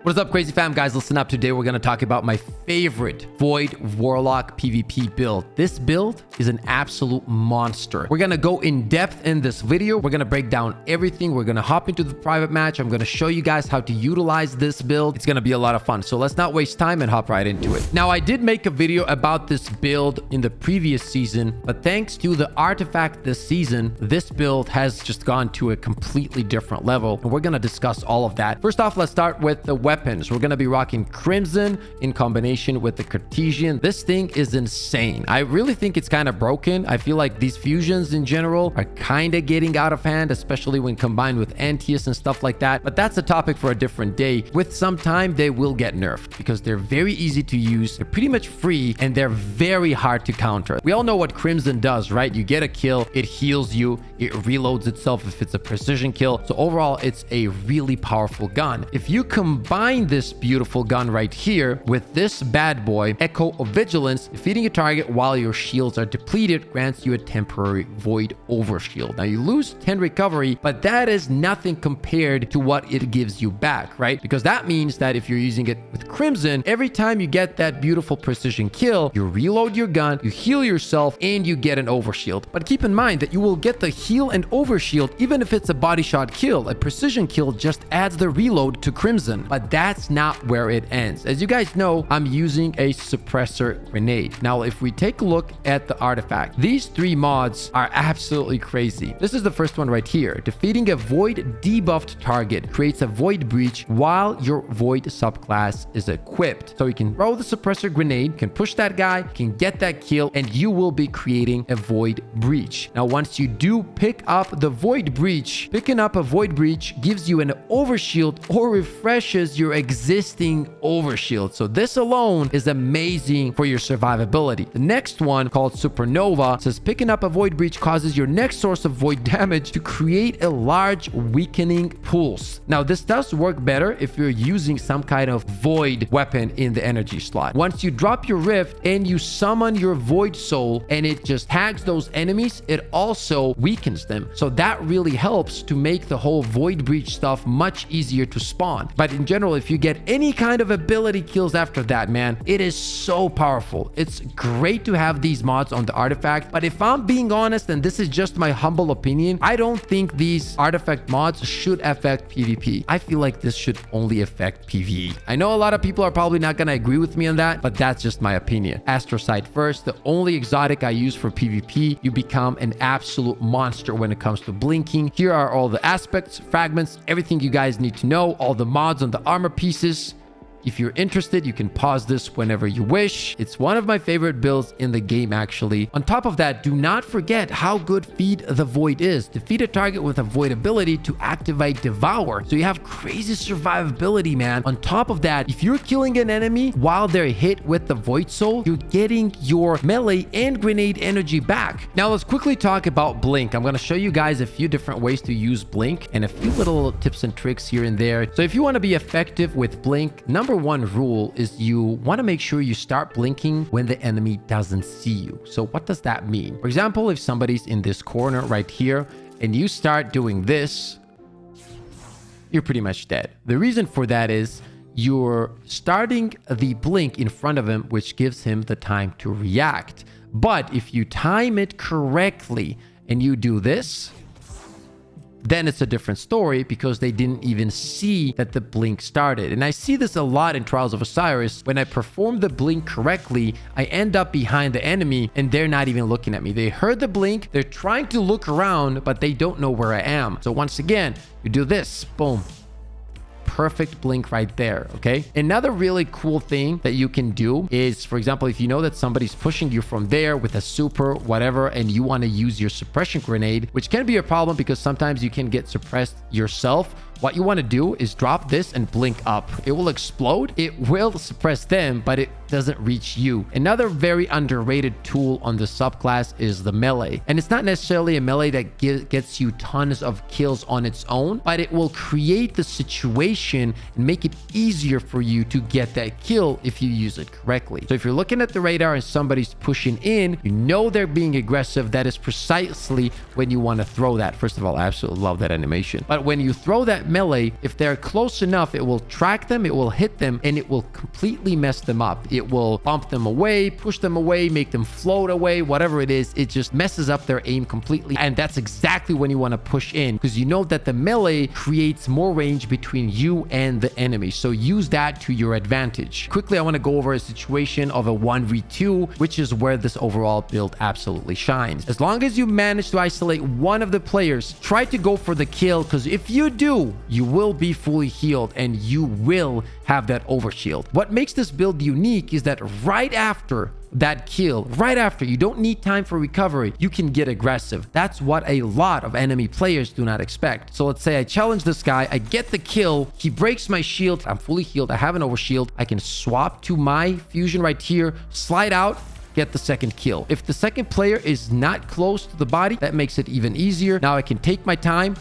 What is up, crazy fam? Guys, listen up. Today we're going to talk about my favorite Void Warlock PvP build. This build is an absolute monster. We're going to go in depth in this video. We're going to break down everything. We're going to hop into the private match. I'm going to show you guys how to utilize this build. It's going to be a lot of fun. So let's not waste time and hop right into it. Now, I did make a video about this build in the previous season, but thanks to the artifact this season, this build has just gone to a completely different level. And we're going to discuss all of that. First off, let's start with the weapons. We're going to be rocking Crimson in combination with the Cartesian. This thing is insane. I really think it's kind of broken. I feel like these fusions in general are kind of getting out of hand, especially when combined with Antius and stuff like that. But that's a topic for a different day. With some time, they will get nerfed because they're very easy to use. They're pretty much free and they're very hard to counter. We all know what Crimson does, right? You get a kill, it heals you, it reloads itself if it's a precision kill. So overall, it's a really powerful gun. If you combine this beautiful gun right here with this bad boy, Echo of Vigilance, defeating a target while your shields are depleted grants you a temporary void overshield. Now you lose 10 recovery, but that is nothing compared to what it gives you back, right? Because that means that if you're using it with Crimson, every time you get that beautiful precision kill, you reload your gun, you heal yourself, and you get an overshield. But keep in mind that you will get the heal and overshield even if it's a body shot kill. A precision kill just adds the reload to Crimson, but that's not where it ends. As you guys know, I'm using a suppressor grenade. Now, if we take a look at the artifact, these three mods are absolutely crazy. This is the first one right here. Defeating a void debuffed target creates a void breach while your void subclass is equipped. So you can throw the suppressor grenade, can push that guy, can get that kill, and you will be creating a void breach. Now, once you do pick up the void breach, picking up a void breach gives you an overshield or refreshes your existing overshield. So this alone is amazing for your survivability. The next one, called Supernova, says picking up a void breach causes your next source of void damage to create a large weakening pulse. Now, this does work better if you're using some kind of void weapon in the energy slot. Once you drop your rift and you summon your void soul and it just tags those enemies, it also weakens them. So that really helps to make the whole void breach stuff much easier to spawn. But in general, if you get any kind of ability kills after that, man, it is so powerful. It's great to have these mods on the artifact, but if I'm being honest, and this is just my humble opinion, I don't think these artifact mods should affect PvP. I feel like this should only affect PvE. I know a lot of people are probably not going to agree with me on that, but that's just my opinion. Astrocyte first, the only exotic I use for PvP. You become an absolute monster when it comes to blinking. Here are all the aspects, fragments, everything you guys need to know, all the mods on the armor pieces. If you're interested, you can pause this whenever you wish. It's one of my favorite builds in the game, actually. On top of that, do not forget how good Feed the Void is. Defeat a target with a Void ability to activate Devour. So you have crazy survivability, man. On top of that, if you're killing an enemy while they're hit with the Void Soul, you're getting your melee and grenade energy back. Now, let's quickly talk about Blink. I'm going to show you guys a few different ways to use Blink and a few little tips and tricks here and there. So if you want to be effective with Blink, number one rule is you want to make sure you start blinking when the enemy doesn't see you. So what does that mean? For example, if somebody's in this corner right here and you start doing this, you're pretty much dead. The reason for that is you're starting the blink in front of him, which gives him the time to react. But if you time it correctly and you do this, then it's a different story because they didn't even see that the blink started. And I see this a lot in Trials of Osiris. When I perform the blink correctly, I end up behind the enemy and they're not even looking at me. They heard the blink, they're trying to look around, but they don't know where I am. So once again, you do this, boom. Perfect blink right there. Okay. Another really cool thing that you can do is, for example, if you know that somebody's pushing you from there with a super whatever, and you want to use your suppression grenade, which can be a problem because sometimes you can get suppressed yourself. What you want to do is drop this and blink up. It will explode. It will suppress them, but it doesn't reach you. Another very underrated tool on the subclass is the melee. And it's not necessarily a melee that gets you tons of kills on its own, but it will create the situation and make it easier for you to get that kill if you use it correctly. So if you're looking at the radar and somebody's pushing in, you know they're being aggressive. That is precisely when you want to throw that. First of all, I absolutely love that animation. But when you throw that that melee, if they're close enough, it will track them, it will hit them, and it will completely mess them up. It will bump them away, push them away, make them float away, whatever it is. It just messes up their aim completely. And that's exactly when you want to push in, because you know that the melee creates more range between you and the enemy. So use that to your advantage. Quickly, I want to go over a situation of a 1v2, which is where this overall build absolutely shines. As long as you manage to isolate one of the players, try to go for the kill, because if you do, you will be fully healed and you will have that overshield. What makes this build unique is that right after that kill, right after, you don't need time for recovery, you can get aggressive. That's what a lot of enemy players do not expect. So let's say I challenge this guy, I get the kill, he breaks my shield, I'm fully healed, I have an overshield, I can swap to my fusion right here, slide out, get the second kill. If the second player is not close to the body, that makes it even easier. Now I can take my time,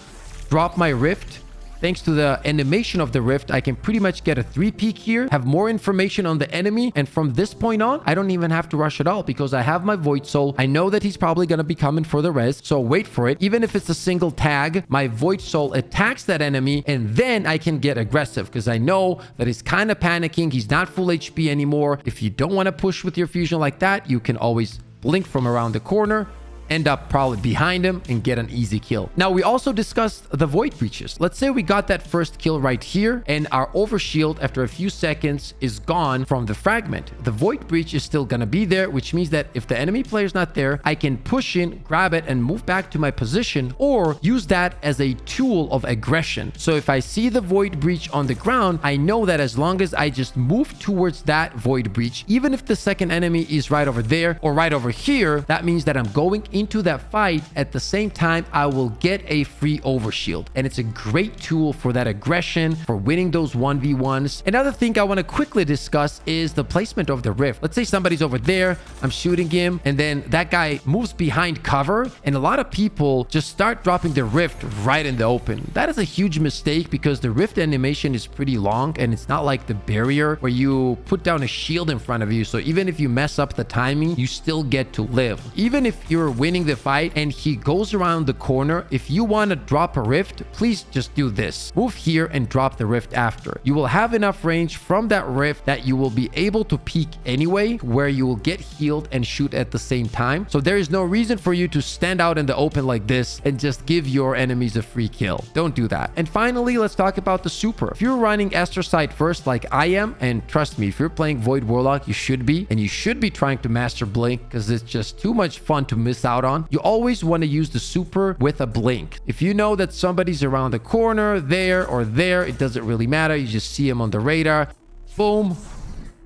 drop my rift. Thanks to the animation of the rift, I can pretty much get a 3-peek here, have more information on the enemy, and from this point on, I don't even have to rush at all because I have my Void Soul. I know that he's probably going to be coming for the res, so wait for it. Even if it's a single tag, my Void Soul attacks that enemy, and then I can get aggressive because I know that he's kind of panicking. He's not full HP anymore. If you don't want to push with your fusion like that, you can always blink from around the corner, end up probably behind him and get an easy kill. Now, we also discussed the void breaches. Let's say we got that first kill right here and our overshield after a few seconds is gone from the fragment. The void breach is still gonna be there, which means that if the enemy player is not there, I can push in, grab it, and move back to my position, or use that as a tool of aggression. So if I see the void breach on the ground, I know that as long as I just move towards that void breach, even if the second enemy is right over there or right over here, that means that I'm going into that fight. At the same time, I will get a free overshield, and it's a great tool for that aggression, for winning those 1v1s. Another thing I want to quickly discuss is the placement of the rift. Let's say somebody's over there, I'm shooting him, and then that guy moves behind cover, and a lot of people just start dropping the rift right in the open. That is a huge mistake because the rift animation is pretty long, and it's not like the barrier where you put down a shield in front of you, so even if you mess up the timing, you still get to live. Even if you're winning the fight and he goes around the corner, if you want to drop a rift, please just do this. Move here and drop the rift after. You will have enough range from that rift that you will be able to peek anyway, where you will get healed and shoot at the same time. So there is no reason for you to stand out in the open like this and just give your enemies a free kill. Don't do that. And finally, let's talk about the super. If you're running Astrocyte first like I am, and trust me, if you're playing Void Warlock, you should be, and you should be trying to master Blink because it's just too much fun to miss out on. You always want to use the super with a blink. If you know that somebody's around the corner, there or there, it doesn't really matter. You just see him on the radar. Boom,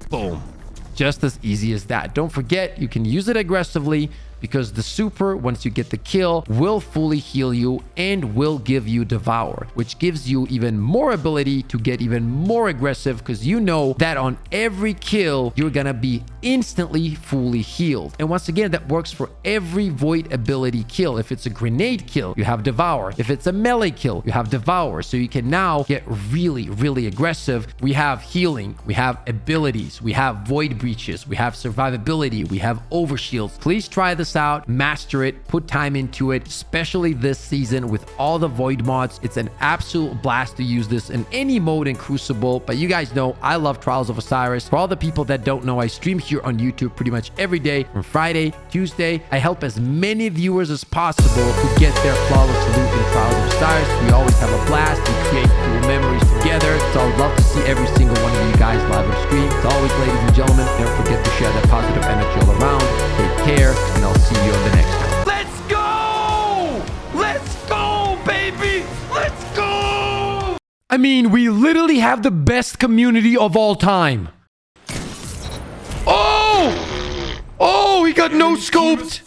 boom. Just as easy as that. Don't forget, you can use it aggressively because the super, once you get the kill, will fully heal you and will give you Devour, which gives you even more ability to get even more aggressive because you know that on every kill, you're gonna be instantly fully healed. And once again, that works for every void ability kill. If it's a grenade kill, you have Devour. If it's a melee kill, you have Devour. So you can now get really, really aggressive. We have healing, we have abilities, we have void breaches, we have survivability, we have overshields. Please try this out, master it, put time into it, especially this season with all the void mods. It's an absolute blast to use this in any mode in Crucible. But you guys know I love Trials of Osiris. For all the people that don't know, I stream here on YouTube pretty much every day from Friday, Tuesday. I help as many viewers as possible to get their flawless loot in Trials of Osiris. We always have a blast. We create cool memories together. So I'd love to see every single one of you guys live on stream. As always, ladies and gentlemen, don't forget to share that positive energy all around. Take care, and I'll see you on the next one. Let's go! Let's go, baby! Let's go! I mean, we literally have the best community of all time. Oh! Oh, he got no scoped.